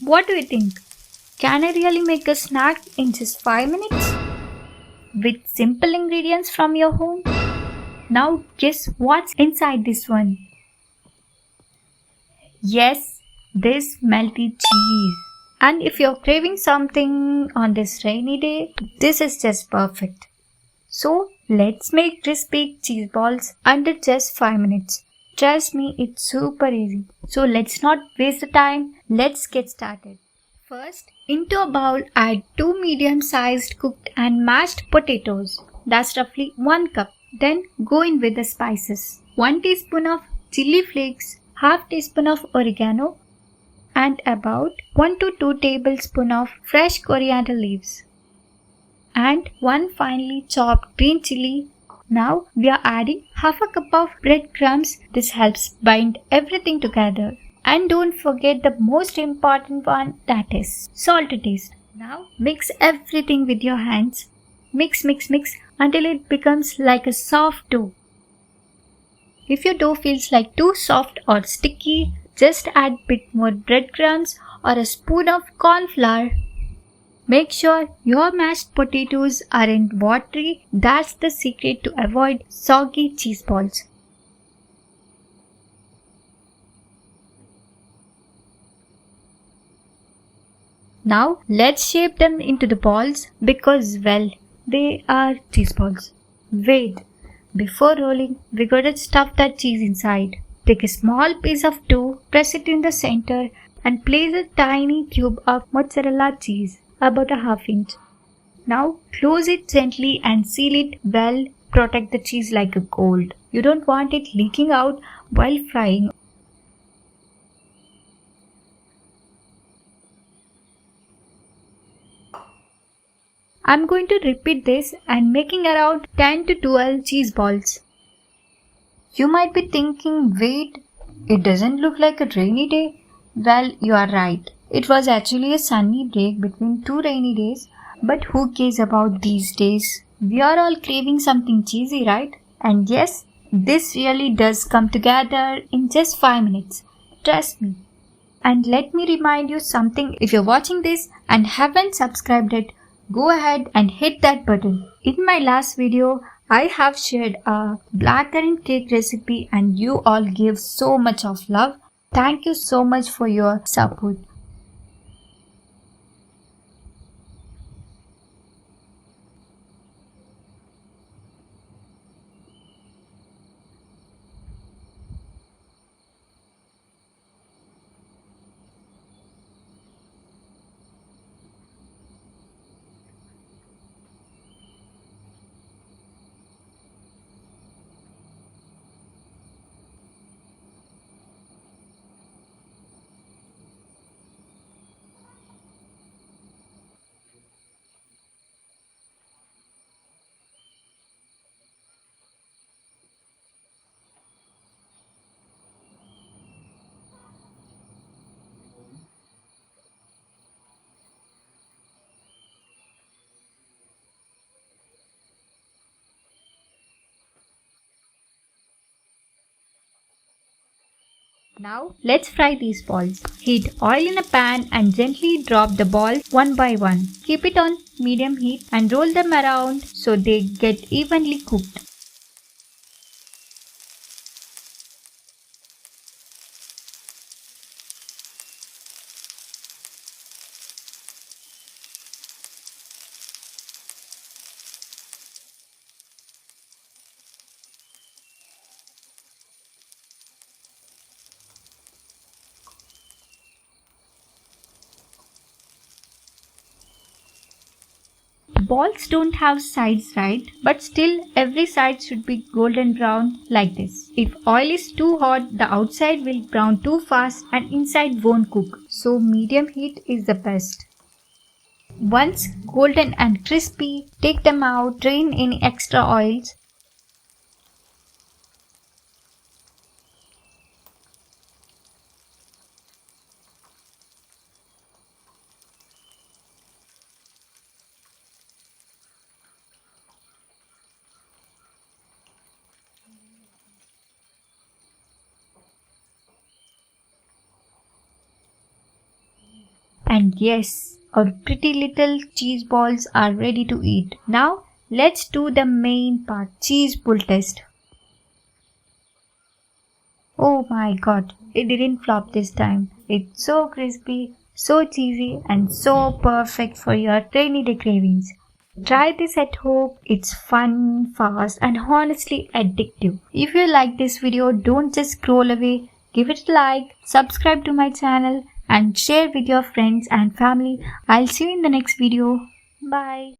What do you think? Can I really make a snack in just 5 minutes? With simple ingredients from your home? Now guess what's inside this one? Yes, this melty cheese. And if you're craving something on this rainy day, this is just perfect. So let's make crispy cheese balls under just 5 minutes. Trust me, it's super easy. So let's not waste the time. Let's get started. First, into a bowl add 2 medium-sized cooked and mashed potatoes. That's roughly 1 cup. Then go in with the spices. 1 teaspoon of chili flakes, half teaspoon of oregano, and about 1 to 2 tablespoons of fresh coriander leaves. And 1 finely chopped green chili. Now we are adding half a cup of breadcrumbs. This helps bind everything together. And don't forget the most important one, that is salt to taste. Now mix everything with your hands. Mix until it becomes like a soft dough. If your dough feels like too soft or sticky, just add bit more breadcrumbs or a spoon of corn flour. Make sure your mashed potatoes aren't watery. That's the secret to avoid soggy cheese balls. Now let's shape them into the balls because, well, they are cheese balls. Wait, before rolling, we gotta stuff that cheese inside. Take a small piece of dough, press it in the center, and place a tiny cube of mozzarella cheese, about a half inch. Now close it gently and seal it well. Protect the cheese like a gold. You don't want it leaking out while frying. I'm going to repeat this and making around 10 to 12 cheese balls. You might be thinking, wait, it doesn't look like a rainy day. Well, you are right. It was actually a sunny break between 2 rainy days. But who cares about these days? We are all craving something cheesy, right? And yes, this really does come together in just 5 minutes. Trust me. And let me remind you something, if you're watching this and haven't subscribed yet, go ahead and hit that button. In my last video, I have shared a blackcurrant cake recipe and you all gave so much of love. Thank you so much for your support. Now let's fry these balls. Heat oil in a pan and gently drop the balls one by one. Keep it on medium heat and roll them around so they get evenly cooked. Balls don't have sides, right? But still every side should be golden brown like this. If oil is too hot, the outside will brown too fast and inside won't cook. So medium heat is the best. Once golden and crispy, take them out, drain any extra oils. Yes, our pretty little cheese balls are ready to eat. Now, let's do the main part, cheese pull test. Oh my god, it didn't flop this time. It's so crispy, so cheesy, and so perfect for your rainy day cravings. Try this at home. It's fun, fast, and honestly addictive. If you like this video, don't just scroll away. Give it a like, subscribe to my channel, and share with your friends and family. I'll see you in the next video. Bye.